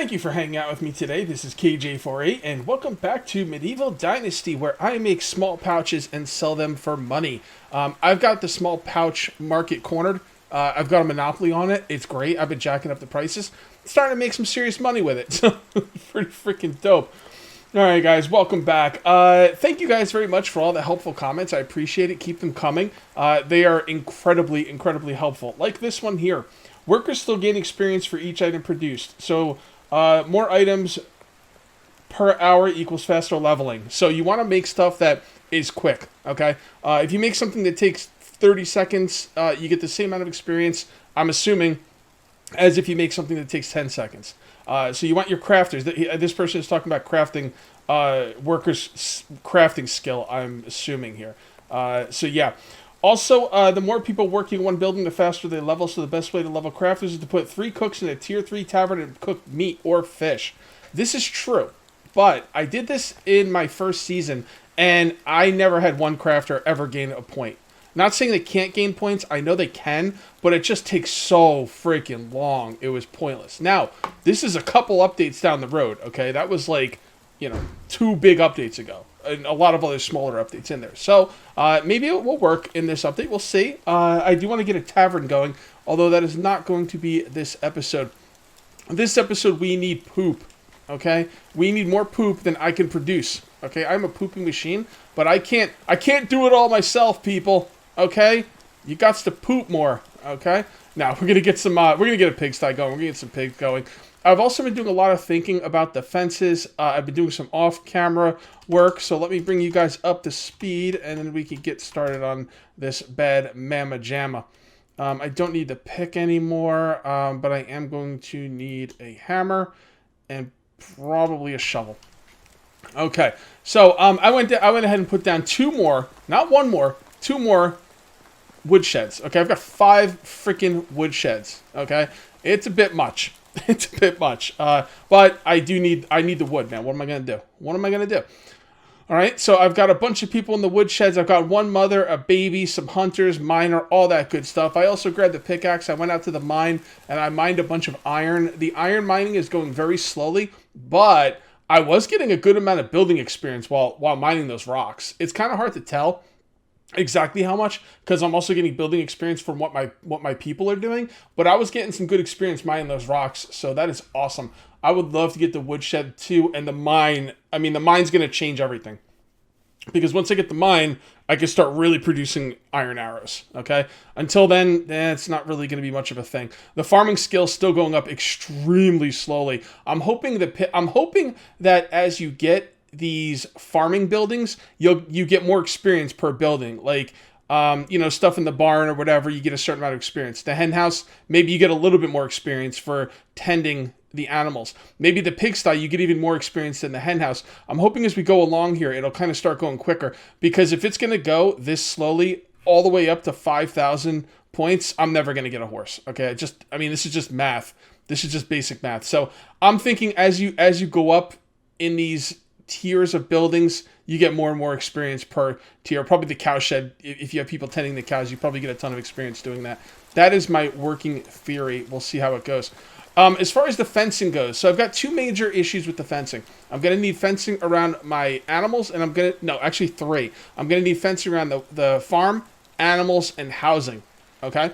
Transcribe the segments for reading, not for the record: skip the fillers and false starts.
Thank you for hanging out with me today. This is KJ48, and welcome back to Medieval Dynasty, where I make small pouches and sell them for money. I've got the small pouch market cornered. I've got a monopoly on it. It's great. I've been jacking up the prices. Starting to make some serious money with it. So, pretty freaking dope. Alright guys, welcome back. Thank you guys very much for all the helpful comments. I appreciate it. Keep them coming. They are incredibly helpful. Like this one here. Workers still gain experience for each item produced. So, more items per hour equals faster leveling. So you want to make stuff that is quick, okay? If you make something that takes 30 seconds, you get the same amount of experience, I'm assuming, as if you make something that takes 10 seconds. So you want your crafters. This person is talking about crafting, workers' crafting skill, I'm assuming here. So yeah. Also, the more people working in one building, the faster they level, so the best way to level crafters is to put 3 cooks in a tier 3 tavern and cook meat or fish. This is true, but I did this in my first season, and I never had one crafter ever gain a point. Not saying they can't gain points, I know they can, but it just takes so freaking long, it was pointless. Now, this is a couple updates down the road, okay? That was like, 2 big updates ago. And a lot of other smaller updates in there. So, maybe it will work in this update. We'll see. I do want to get a tavern going, although that is not going to be this episode. This episode, we need poop, okay? We need more poop than I can produce, okay? I'm a pooping machine, but I can't do it all myself, people, okay? You got to poop more, okay? Now, we're going to get some, we're going to get a pigsty going. We're going to get some pigs going. I've also been doing a lot of thinking about the fences. I've been doing some off-camera work, so let me bring you guys up to speed, and then we can get started on this bad mamma jamma. I don't need the pick anymore, but I am going to need a hammer and probably a shovel. Okay, so I went ahead and put down 2 more, not 1 more, 2 more wood sheds. Okay, I've got 5 freaking wood sheds. Okay, it's a bit much. It's a bit much, but I need the wood, man. What am I going to do? What am I going to do? All right, so I've got a bunch of people in the wood sheds. I've got 1 mother, a baby, some hunters, miner, all that good stuff. I also grabbed the pickaxe. I went out to the mine, and I mined a bunch of iron. The iron mining is going very slowly, but I was getting a good amount of building experience while mining those rocks. It's kind of hard to tell exactly how much, because I'm also getting building experience from what my people are doing, but I was getting some good experience mining those rocks, so that is awesome. I would love to get the woodshed too, and the mine. I mean, the mine's going to change everything, because once I get the mine, I can start really producing iron arrows, okay? Until then, it's not really going to be much of a thing. The farming skill's still going up extremely slowly. I'm hoping that as you get these farming buildings, you get more experience per building. Like, stuff in the barn or whatever, you get a certain amount of experience. The hen house, maybe you get a little bit more experience for tending the animals. Maybe the pigsty, you get even more experience than the hen house. I'm hoping as we go along here, it'll kind of start going quicker, because if it's going to go this slowly all the way up to 5,000 points, I'm never going to get a horse. Okay, this is just math. This is just basic math. So I'm thinking as you go up in these tiers of buildings, you get more and more experience per tier. Probably the cow shed, if you have people tending the cows, you probably get a ton of experience doing that. That is my working theory. We'll see how it goes. As far as the fencing goes, so I've got 2 major issues with the fencing. I'm going to need fencing around my animals, and actually 3. I'm going to need fencing around the farm, animals, and housing. Okay?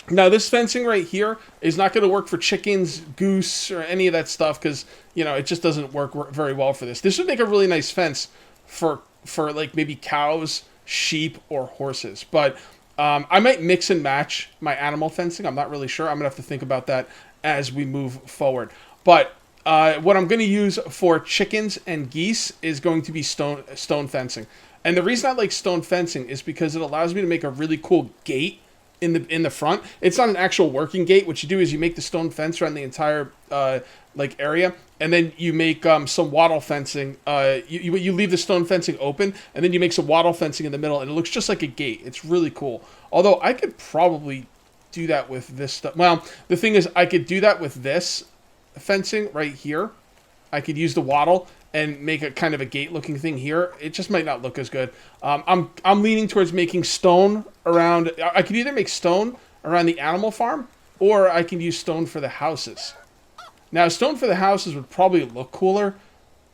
Now, this fencing right here is not going to work for chickens, goose, or any of that stuff, because, it just doesn't work very well for this. This would make a really nice fence for like, maybe cows, sheep, or horses. But I might mix and match my animal fencing. I'm not really sure. I'm going to have to think about that as we move forward. But what I'm going to use for chickens and geese is going to be stone fencing. And the reason I like stone fencing is because it allows me to make a really cool gate in the front. It's not an actual working gate. What you do is you make the stone fence around the entire area, and then you make some wattle fencing. You leave the stone fencing open, and then you make some wattle fencing in the middle, and it looks just like a gate. It's really cool. Although I could probably do that with this stuff. Well, the thing is, I could do that with this fencing right here. I could use the wattle and make a kind of a gate-looking thing here. It just might not look as good. I'm leaning towards making stone around. I could either make stone around the animal farm, or I can use stone for the houses. Now, stone for the houses would probably look cooler.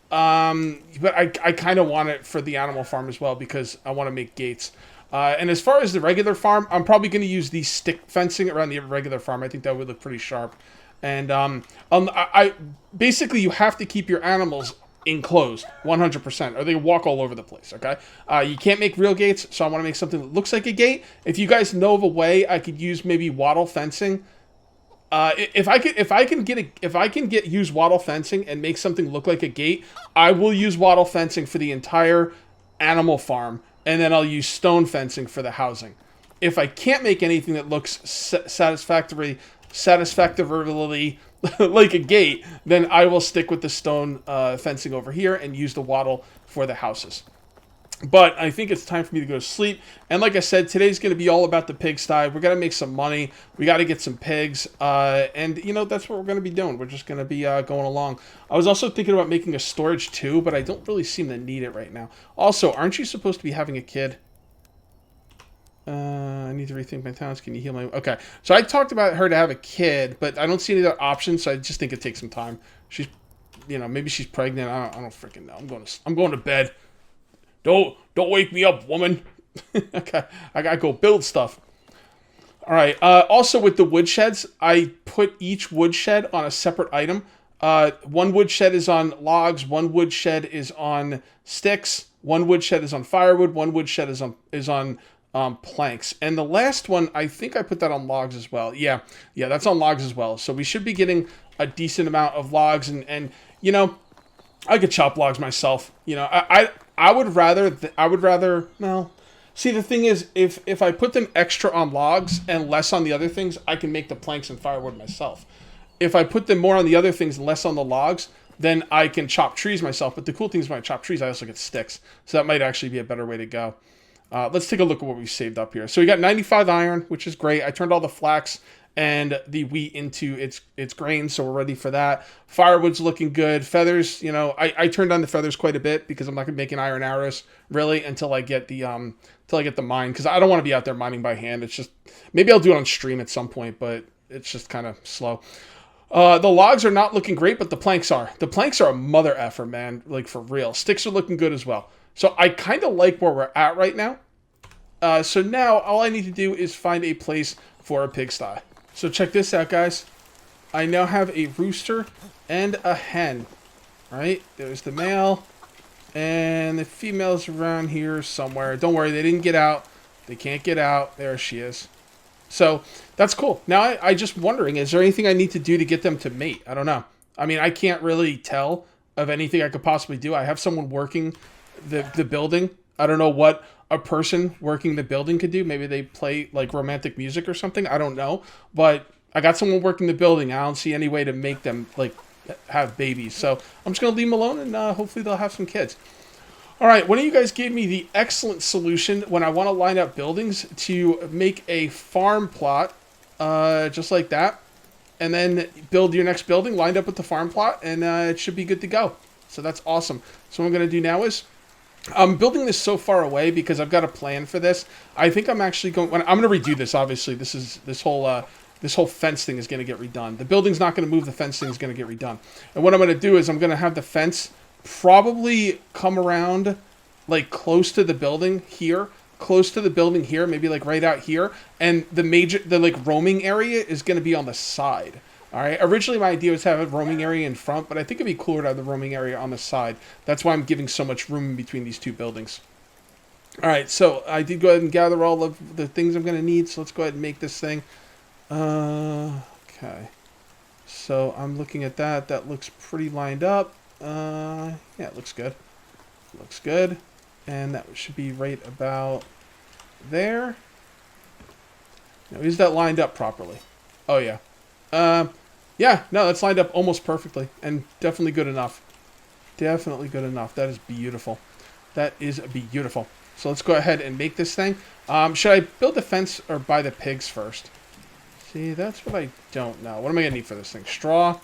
But I kind of want it for the animal farm as well because I want to make gates. And as far as the regular farm, I'm probably going to use the stick fencing around the regular farm. I think that would look pretty sharp. And I basically, you have to keep your animals enclosed 100%, or they walk all over the place, okay? You can't make real gates, so I want to make something that looks like a gate. If you guys know of a way, I could use maybe wattle fencing. If I can use wattle fencing and make something look like a gate, I will use wattle fencing for the entire animal farm, and then I'll use stone fencing for the housing. If I can't make anything that looks satisfactorily like a gate, then I will stick with the stone fencing over here and use the wattle for the houses. But I think it's time for me to go to sleep. And like I said, today's going to be all about the pigsty. We're going to make some money. We got to get some pigs. And, you know, that's what we're going to be doing. We're just going to be going along. I was also thinking about making a storage too, but I don't really seem to need it right now. Also, aren't you supposed to be having a kid? I need to rethink my talents. Can you heal my... Okay. So I talked about her to have a kid, but I don't see any other options, so I just think it takes some time. She's, you know, maybe she's pregnant. I don't freaking know. I'm going to bed. Don't wake me up, woman. Okay, I gotta go build stuff. All right. Also, with the woodsheds, I put each woodshed on a separate item. One woodshed is on logs. One woodshed is on sticks. One woodshed is on firewood. One woodshed is on planks. And the last one, I think I put that on logs as well. Yeah, that's on logs as well. So we should be getting a decent amount of logs. And you know, I could chop logs myself. You know, I would rather, well, see, the thing is, if I put them extra on logs and less on the other things, I can make the planks and firewood myself. If I put them more on the other things and less on the logs, then I can chop trees myself. But the cool thing is when I chop trees, I also get sticks. So that might actually be a better way to go. Let's take a look at what we saved up here. So we got 95 iron, which is great. I turned all the flax and the wheat into its grain, so we're ready for that. Firewood's looking good. Feathers, you know, I turned on the feathers quite a bit because I'm not gonna be making iron arrows really until I get the mine, because I don't want to be out there mining by hand. It's just, maybe I'll do it on stream at some point, but it's just kind of slow. The logs are not looking great, but the planks are. The planks are a mother effer, man, like for real. Sticks are looking good as well. So I kind of like where we're at right now. So now all I need to do is find a place for a pigsty. So check this out, guys. I now have a rooster and a hen. All right, there's the male, and the female's around here somewhere. Don't worry, they didn't get out. They can't get out. There she is. So that's cool. Now I just wondering, is there anything I need to do to get them to mate? I don't know. I mean, I can't really tell of anything I could possibly do. I have someone working the building. I don't know what a person working the building could do. Maybe they play like romantic music or something. I don't know. But I got someone working the building. I don't see any way to make them like have babies. So I'm just going to leave them alone, and hopefully they'll have some kids. All right. One of you guys gave me the excellent solution when I want to line up buildings to make a farm plot just like that. And then build your next building lined up with the farm plot, and it should be good to go. So that's awesome. So what I'm going to do now is, I'm building this so far away because I've got a plan for this. I think I'm actually going... I'm going to redo this, obviously. This whole fence thing is going to get redone. The building's not going to move. The fence thing is going to get redone. And what I'm going to do is I'm going to have the fence probably come around like close to the building here. Close to the building here. Maybe like right out here. And the like roaming area is going to be on the side. All right. Originally, my idea was to have a roaming area in front, but I think it'd be cooler to have the roaming area on the side. That's why I'm giving so much room in between these two buildings. All right. So I did go ahead and gather all of the things I'm going to need. So let's go ahead and make this thing. Okay. So I'm looking at that. That looks pretty lined up. Yeah, it looks good. Looks good. And that should be right about there. Now, is that lined up properly? Oh, yeah. Yeah, no, that's lined up almost perfectly, and definitely good enough. Definitely good enough. That is beautiful. That is beautiful. So let's go ahead and make this thing. Should I build the fence or buy the pigs first? See, that's what I don't know. What am I going to need for this thing? Straw,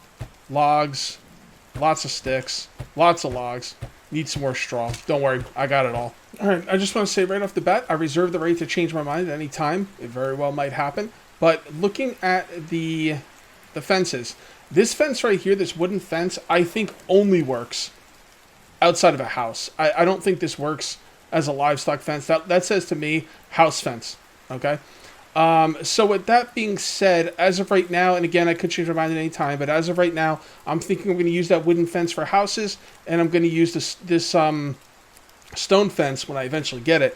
logs, lots of sticks, lots of logs. Need some more straw. Don't worry, I got it all. All right, I just want to say right off the bat, I reserve the right to change my mind at any time. It very well might happen. But looking at the fences, This fence right here, this wooden fence, I think only works outside of a house. I don't think this works as a livestock fence. That says to me, house fence, okay? So with that being said, as of right now, and again, I could change my mind at any time, but as of right now, I'm thinking I'm going to use that wooden fence for houses, and I'm going to use this stone fence when I eventually get it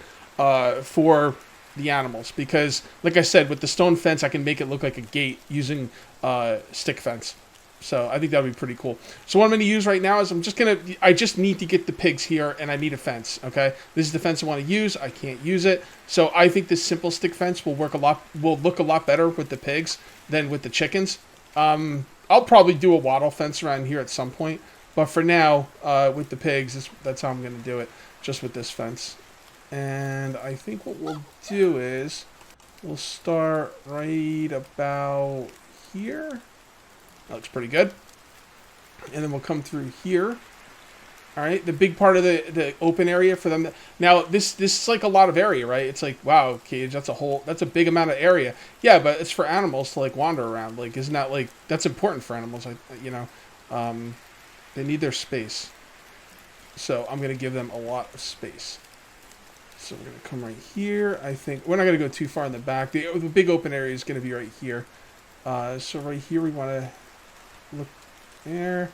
for the animals. Because, like I said, with the stone fence, I can make it look like a gate using stick fence. So I think that would be pretty cool. So what I'm going to use right now is I just need to get the pigs here, and I need a fence, okay? This is the fence I want to use. I can't use it. So I think this simple stick fence will look a lot better with the pigs than with the chickens. I'll probably do a wattle fence around here at some point. But for now, with the pigs, that's how I'm going to do it, just with this fence. And I think what we'll do is we'll start right about here. That looks pretty good. And then we'll come through here. All right, the big part of the open area for them. Now, this is like a lot of area, right? It's like, wow, Cage, that's a big amount of area. Yeah, but it's for animals to like wander around. Like, isn't that like, that's important for animals? They need their space. So I'm going to give them a lot of space. So we're going to come right here. I think we're not going to go too far in the back. The big open area is going to be right here. So right here we want to look there,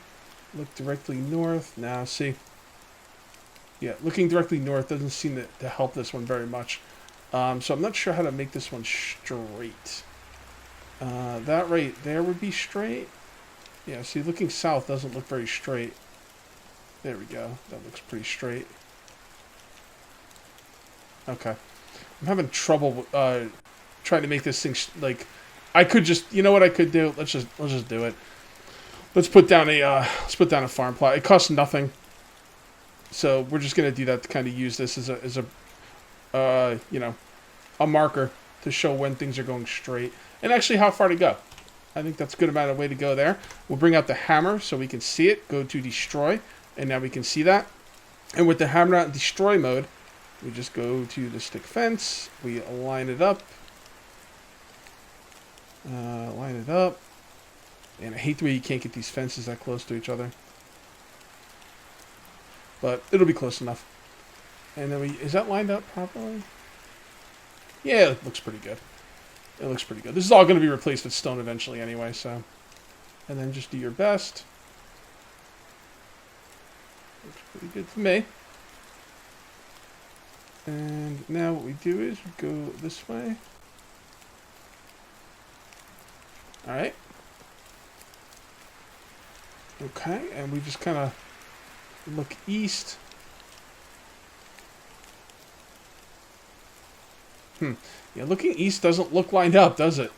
look directly north. Now, see, yeah, looking directly north doesn't seem to help this one very much. So I'm not sure how to make this one straight. That right there would be straight. Yeah, see, looking south doesn't look very straight. There we go. That looks pretty straight. Okay. I'm having trouble trying to make this thing like. I could just, you know what I could do? Let's just do it. Let's put down a farm plot. It costs nothing, so we're just gonna do that to kind of use this as a marker to show when things are going straight and actually how far to go. I think that's a good amount of way to go there. We'll bring out the hammer so we can see it. Go to destroy, and now we can see that. And with the hammer out in destroy mode, we just go to the stick fence. We align it up. Line it up. And I hate the way you can't get these fences that close to each other. But it'll be close enough. And then is that lined up properly? Yeah, it looks pretty good. It looks pretty good. This is all going to be replaced with stone eventually anyway, so. And then just do your best. Looks pretty good to me. And now what we do is we go this way. Alright. Okay, and we just kind of look east. Yeah, looking east doesn't look lined up, does it?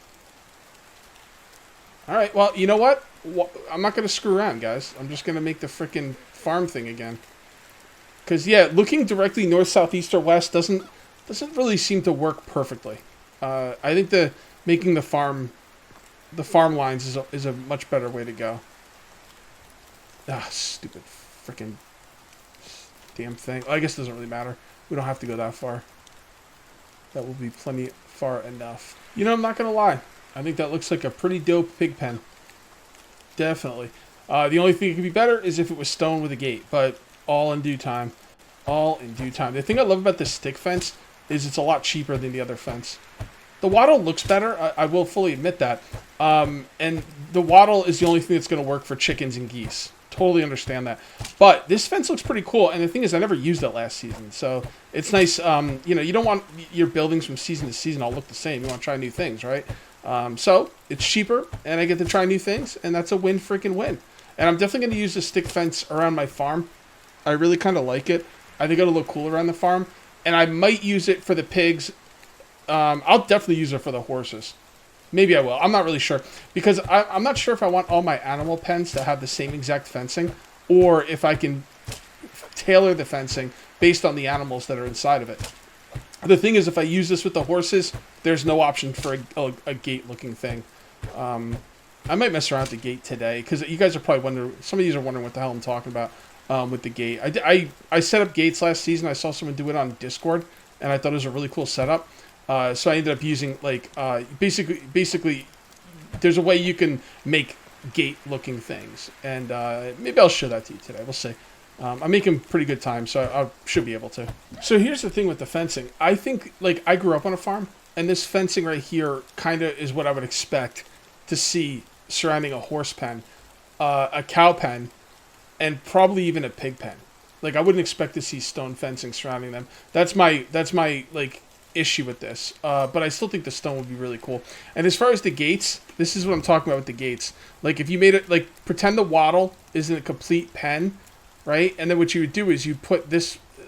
Alright, well, you know what? I'm not going to screw around, guys. I'm just going to make the frickin' farm thing again. Because, yeah, looking directly north, south, east, or west doesn't really seem to work perfectly. I think making the farm lines is a much better way to go. Ah, stupid frickin' damn thing. I guess it doesn't really matter. We don't have to go that far. That will be plenty far enough. You know, I'm not going to lie. I think that looks like a pretty dope pig pen. Definitely. The only thing that could be better is if it was stone with a gate, but all in due time. All in due time. The thing I love about this stick fence is it's a lot cheaper than the other fence. The wattle looks better. I will fully admit that. And the wattle is the only thing that's going to work for chickens and geese. Totally understand that. But this fence looks pretty cool. And the thing is, I never used it last season. So it's nice. You don't want your buildings from season to season all look the same. You want to try new things, right? So it's cheaper, and I get to try new things, and that's a freaking win. And I'm definitely going to use the stick fence around my farm. I really kind of like it. I think it'll look cool around the farm. And I might use it for the pigs. I'll definitely use it for the horses. Maybe I will. I'm not really sure. Because I'm not sure if I want all my animal pens to have the same exact fencing, or if I can tailor the fencing based on the animals that are inside of it. The thing is, if I use this with the horses, there's no option for a gate-looking thing. I might mess around with the gate today, because you guys are probably wondering, some of you are wondering what the hell I'm talking about with the gate. I set up gates last season. I saw someone do it on Discord, and I thought it was a really cool setup. So I ended up using, like, basically, there's a way you can make gate-looking things. And maybe I'll show that to you today. We'll see. I'm making pretty good time, so I should be able to. So here's the thing with the fencing. I think, like, I grew up on a farm, and this fencing right here kind of is what I would expect to see surrounding a horse pen, a cow pen, and probably even a pig pen. Like, I wouldn't expect to see stone fencing surrounding them. That's my like, issue with this. But I still think the stone would be really cool. And as far as the gates, this is what I'm talking about with the gates. Like, if you made it, like, pretend the wattle isn't a complete pen, right? And then what you would do is you put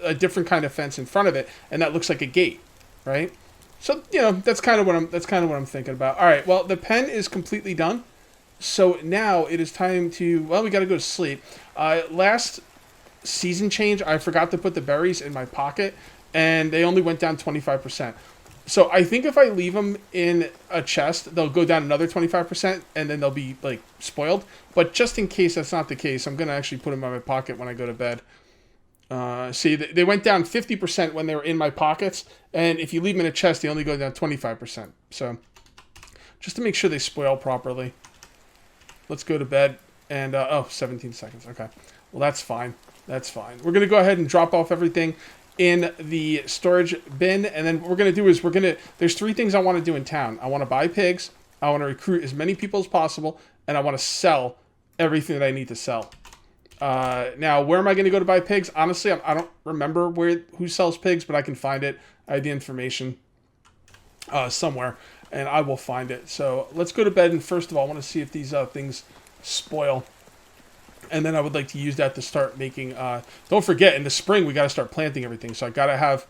a different kind of fence in front of it, and that looks like a gate, right? So, you know, that's kind of what I'm thinking about. All right, well, the pen is completely done. So now it is time to, well, we got to go to sleep. Last season change, I forgot to put the berries in my pocket, and they only went down 25%. So I think if I leave them in a chest, they'll go down another 25%, and then they'll be, like, spoiled. But just in case that's not the case, I'm going to actually put them in my pocket when I go to bed. See, they went down 50% when they were in my pockets, and if you leave them in a chest, they only go down 25%. So just to make sure they spoil properly. Let's go to bed, and, 17 seconds, okay. Well, that's fine. That's fine. We're going to go ahead and drop off everything in the storage bin, and then what we're going to do is there's 3 things I want to do in town. I want to buy pigs, I want to recruit as many people as possible, and I want to sell everything that I need to sell. Now, where am I going to go to buy pigs? Honestly, I don't remember who sells pigs, but I can find it. I have the information somewhere, and I will find it. So let's go to bed, and first of all, I want to see if these things spoil. And then I would like to use that to start making, don't forget, in the spring, we got to start planting everything. So I got to have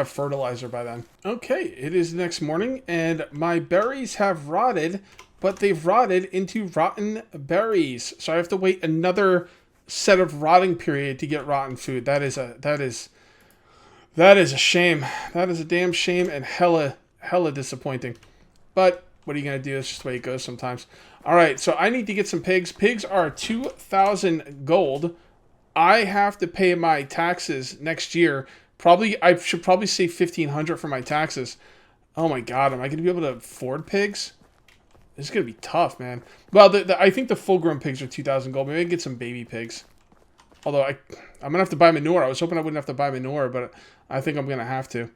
fertilizer by then. Okay, it is the next morning, and my berries have rotted, but they've rotted into rotten berries. So I have to wait another set of rotting period to get rotten food. That is a shame. That is a damn shame and hella disappointing. But what are you going to do? It's just the way it goes sometimes. All right, so I need to get some pigs. Pigs are 2,000 gold. I have to pay my taxes next year. I should probably save 1,500 for my taxes. Oh my God, am I going to be able to afford pigs? This is going to be tough, man. Well, I think the full-grown pigs are 2,000 gold. Maybe I can get some baby pigs. Although I'm going to have to buy manure. I was hoping I wouldn't have to buy manure, but I think I'm going to have to.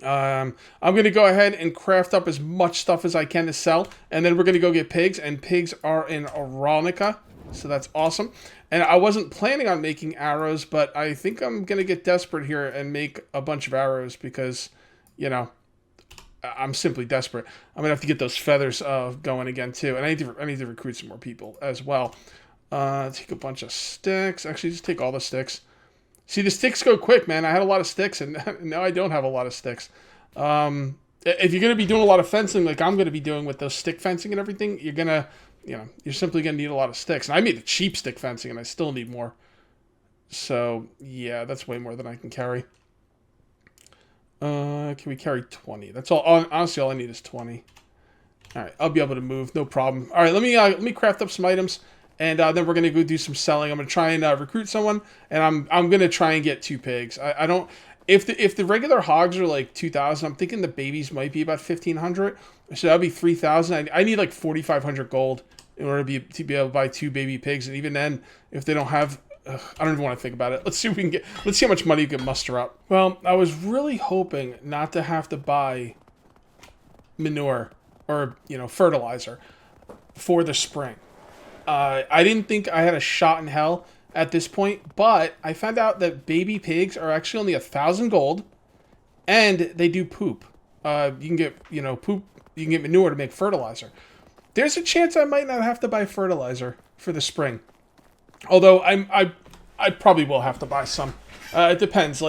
I'm going to go ahead and craft up as much stuff as I can to sell, and then we're going to go get pigs, and pigs are in Aranica, so that's awesome. And I wasn't planning on making arrows, but I think I'm going to get desperate here and make a bunch of arrows because, you know, I'm simply desperate. I'm going to have to get those feathers going again, too, and I need to recruit some more people as well. Take a bunch of sticks. Actually, just take all the sticks. See, the sticks go quick, man. I had a lot of sticks, and now I don't have a lot of sticks. If you're going to be doing a lot of fencing, like I'm going to be doing with those stick fencing and everything, you're simply going to need a lot of sticks. And I made a cheap stick fencing, and I still need more. So, yeah, that's way more than I can carry. Can we carry 20? That's all. Honestly, all I need is 20. All right, I'll be able to move, no problem. All right, let me craft up some items. And then we're going to go do some selling. I'm going to try and recruit someone, and I'm going to try and get 2 pigs. I don't... If the regular hogs are like 2,000, I'm thinking the babies might be about 1,500. So that'd be 3,000. I need like 4,500 gold in order to be able to buy 2 baby pigs. And even then, if they don't have... I don't even want to think about it. Let's see if we can get... Let's see how much money you can muster up. Well, I was really hoping not to have to buy manure or, fertilizer for the spring. I didn't think I had a shot in hell at this point, but I found out that baby pigs are actually only 1,000 gold, and they do poop. You can get, poop. You can get manure to make fertilizer. There's a chance I might not have to buy fertilizer for the spring, although I probably will have to buy some. It depends.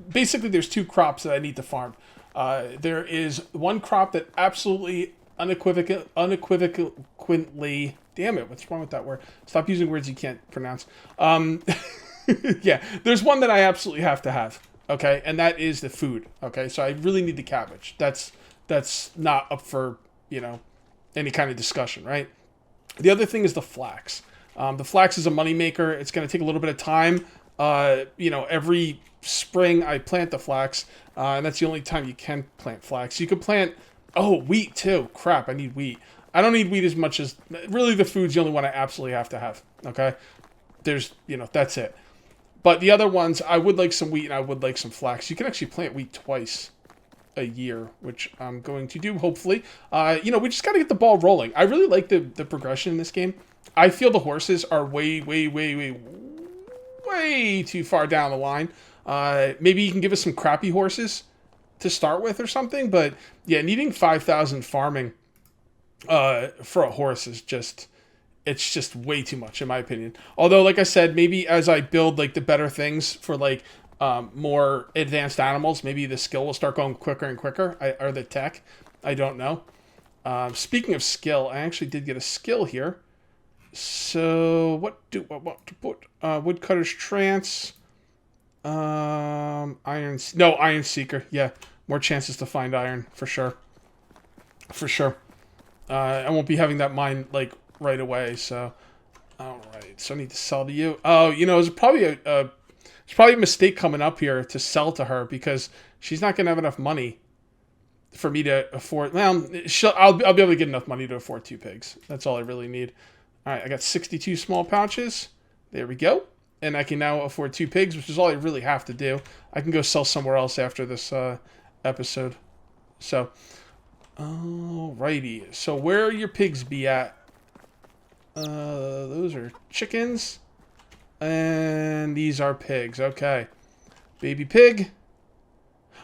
Basically, there's 2 crops that I need to farm. There is one crop that absolutely unequivocally. Damn it, what's wrong with that word? Stop using words you can't pronounce. Yeah, there's one that I absolutely have to have, okay? And that is the food, okay? So I really need the cabbage. That's not up for, any kind of discussion, right? The other thing is the flax. The flax is a moneymaker. It's going to take a little bit of time. Every spring I plant the flax, and that's the only time you can plant flax. You could plant, wheat too. Crap, I need wheat. I don't need wheat as much as... Really, the food's the only one I absolutely have to have, okay? There's, that's it. But the other ones, I would like some wheat and I would like some flax. You can actually plant wheat twice a year, which I'm going to do, hopefully. We just got to get the ball rolling. I really like the progression in this game. I feel the horses are way too far down the line. Maybe you can give us some crappy horses to start with or something. But, yeah, needing 5,000 farming for a horse is just... It's just way too much, in my opinion. Although, like I said, maybe as I build, like, the better things for, like, more advanced animals, maybe the skill will start going quicker and quicker, or the tech. I don't know. Speaking of skill, I actually did get a skill here. So, what to put? Woodcutter's Trance. Iron Seeker. Yeah, more chances to find iron, for sure. For sure. I won't be having that mine, like, right away, so alright, so I need to sell to you. Oh, it's probably a mistake coming up here to sell to her, because she's not gonna have enough money for me to afford. Well, I'll be able to get enough money to afford 2 pigs. That's all I really need. Alright, I got 62 small pouches. There we go. And I can now afford 2 pigs, which is all I really have to do. I can go sell somewhere else after this episode. So alrighty, so where are your pigs be at? Those are chickens. And these are pigs. Okay. Baby pig.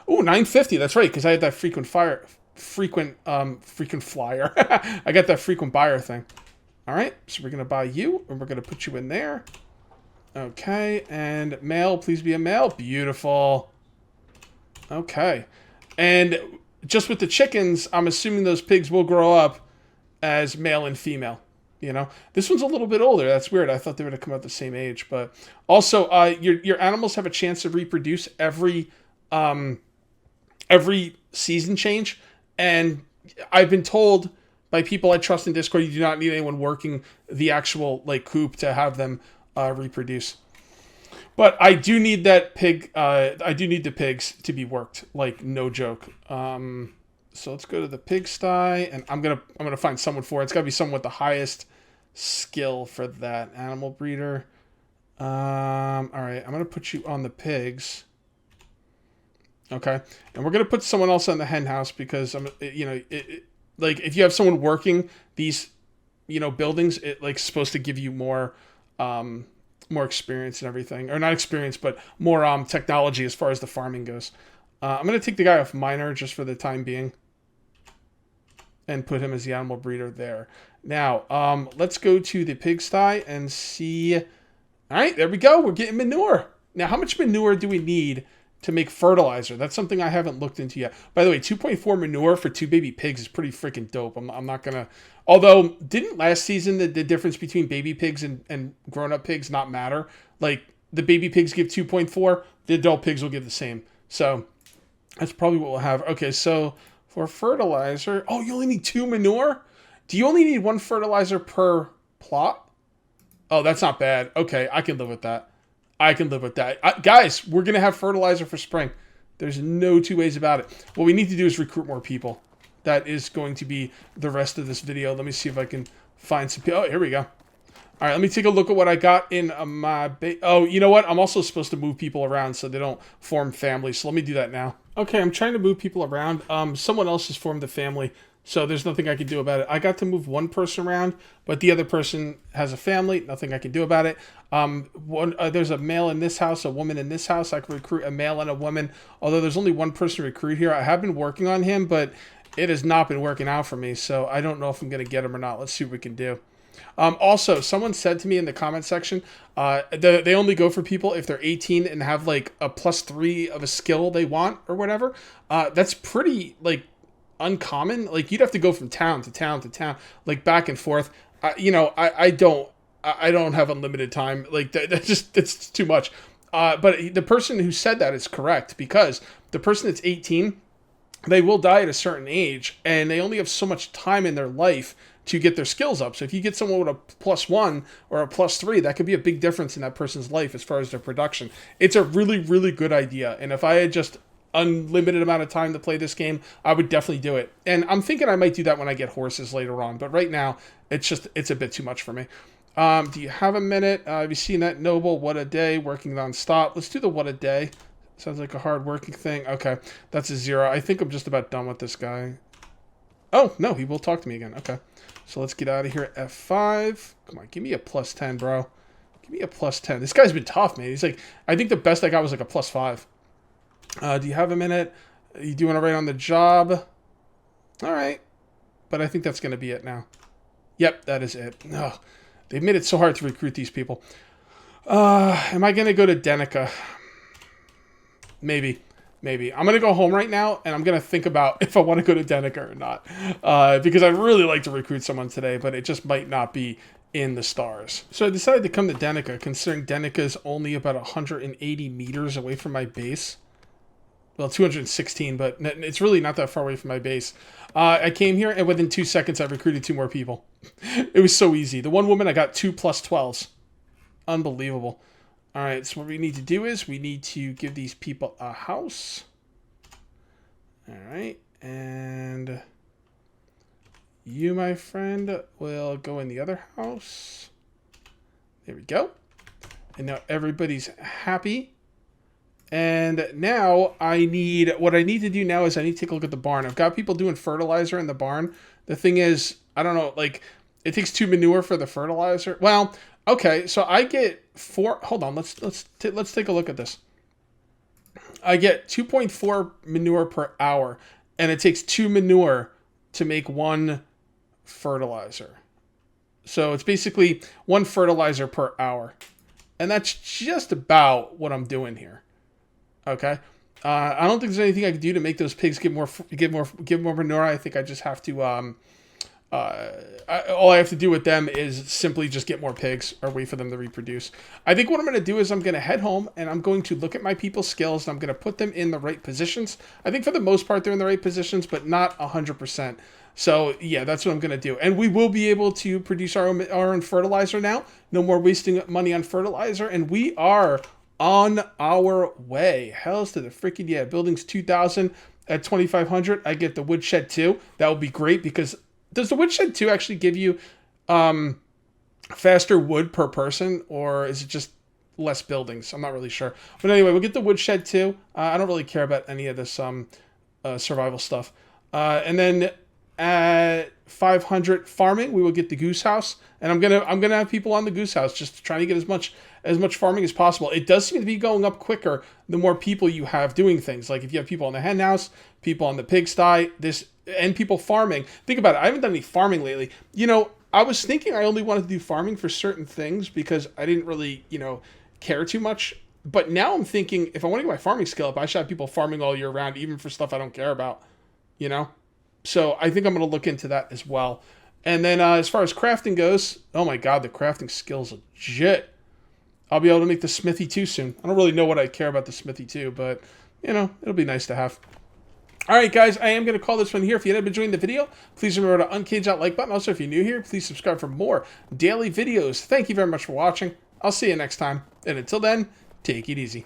Oh, 950. That's right, because I had that frequent flyer. I got that frequent buyer thing. Alright, so we're going to buy you, and we're going to put you in there. Okay, and male, please be a male. Beautiful. Okay. And just with the chickens, I'm assuming those pigs will grow up as male and female. This one's a little bit older. That's weird. I thought they would have come out the same age. But also, your animals have a chance to reproduce every season change. And I've been told by people I trust in Discord, you do not need anyone working the actual coop to have them reproduce. But I do need that pig. I do need the pigs to be worked. No joke. So let's go to the pigsty, and I'm gonna find someone for it. It's gotta be someone with the highest skill for that. Animal breeder. All right, I'm gonna put you on the pigs. Okay, and we're gonna put someone else on the hen house because if you have someone working these, buildings, it's supposed to give you more experience and everything, or not experience, but more technology as far as the farming goes. I'm gonna take the guy off miner just for the time being. And put him as the animal breeder there. Now, let's go to the pigsty and see. All right, there we go. We're getting manure. Now, how much manure do we need to make fertilizer? That's something I haven't looked into yet. By the way, 2.4 manure for 2 baby pigs is pretty freaking dope. I'm not going to... Although, didn't last season the difference between baby pigs and grown-up pigs not matter? The baby pigs give 2.4, the adult pigs will give the same. So, that's probably what we'll have. Okay, so... For fertilizer... Oh, you only need 2 manure? Do you only need 1 fertilizer per plot? Oh, that's not bad. Okay, I can live with that. Guys, we're going to have fertilizer for spring. There's no 2 ways about it. What we need to do is recruit more people. That is going to be the rest of this video. Let me see if I can find some people. Oh, here we go. All right, let me take a look at what I got in my... Oh, you know what? I'm also supposed to move people around so they don't form families. So let me do that now. Okay, I'm trying to move people around. Someone else has formed a family, so there's nothing I can do about it. I got to move one person around, but the other person has a family. Nothing I can do about it. There's a male in this house, a woman in this house. I can recruit a male and a woman, although there's only one person to recruit here. I have been working on him, but it has not been working out for me, so I don't know if I'm going to get him or not. Let's see what we can do. Also, someone said to me in the comment section, they only go for people if they're 18 and have a +3 of a skill they want or whatever. That's pretty uncommon. You'd have to go from town to town to town, back and forth. I don't have unlimited time. It's too much. But the person who said that is correct, because the person that's 18, they will die at a certain age, and they only have so much time in their life to get their skills up. So if you get someone with a +1 or a +3, that could be a big difference in that person's life as far as their production. It's a really, really good idea. And if I had just unlimited amount of time to play this game, I would definitely do it. And I'm thinking I might do that when I get horses later on. But right now, it's a bit too much for me. Do you have a minute? Have you seen that noble? What a day, working non-stop. Let's do the what a day. Sounds like a hard working thing. Okay, that's a 0. I think I'm just about done with this guy. Oh, no, he will talk to me again. Okay, so let's get out of here. F5. Come on, give me a +10, bro. Give me a +10. This guy's been tough, man. He's like, I think the best I got was like a +5. Do you have a minute? Are you doing it right on the job? All right. But I think that's going to be it now. Yep, that is it. Oh, they've made it so hard to recruit these people. Am I going to go to Denica? Maybe. Maybe. I'm going to go home right now, and I'm going to think about if I want to go to Denica or not. Because I'd really like to recruit someone today, but it just might not be in the stars. So I decided to come to Denica, considering Denica is only about 180 meters away from my base. Well, 216, but it's really not that far away from my base. I came here, and within 2 seconds, I recruited 2 more people. It was so easy. The one woman, I got 2 +12s. Unbelievable. All right, so what we need to do is we need to give these people a house. All right, and you, my friend, will go in the other house. There we go. And now everybody's happy. And now what I need to do now is I need to take a look at the barn. I've got people doing fertilizer in the barn. The thing is, I don't know, like, it takes 2 manure for the fertilizer. Well, okay, so I get 4, hold on, let's take a look at this. I get 2.4 manure per hour, and it takes 2 manure to make 1 fertilizer. So it's basically 1 fertilizer per hour. And that's just about what I'm doing here. Okay. I don't think there's anything I can do to make those pigs give more manure. I think I just have to all I have to do with them is simply just get more pigs or wait for them to reproduce. I think what I'm going to do is I'm going to head home and I'm going to look at my people's skills and I'm going to put them in the right positions. I think for the most part they're in the right positions, but not 100%. So yeah, that's what I'm going to do. And we will be able to produce our own fertilizer now. No more wasting money on fertilizer. And we are on our way. Hells to the freaking yeah. Buildings 2,000 at 2,500. I get the woodshed 2. That would be great because does the woodshed 2 actually give you faster wood per person, or is it just less buildings? I'm not really sure. But anyway, we'll get the woodshed 2. I don't really care about any of this survival stuff. And then at 500 farming, we will get the goose house, and I'm gonna have people on the goose house just trying to get as much farming as possible. It does seem to be going up quicker the more people you have doing things. Like if you have people in the hen house, people on the pigsty, and people farming. Think about it. I haven't done any farming lately. You know, I was thinking I only wanted to do farming for certain things because I didn't really, care too much. But now I'm thinking if I want to get my farming skill up, I should have people farming all year round, even for stuff I don't care about, So I think I'm going to look into that as well. And then as far as crafting goes, oh my God, the crafting skill's legit. I'll be able to make the smithy too soon. I don't really know what I care about the smithy too, but, it'll be nice to have. All right, guys, I am going to call this one here. If you have enjoyed the video, please remember to uncage that like button. Also, if you're new here, please subscribe for more daily videos. Thank you very much for watching. I'll see you next time. And until then, take it easy.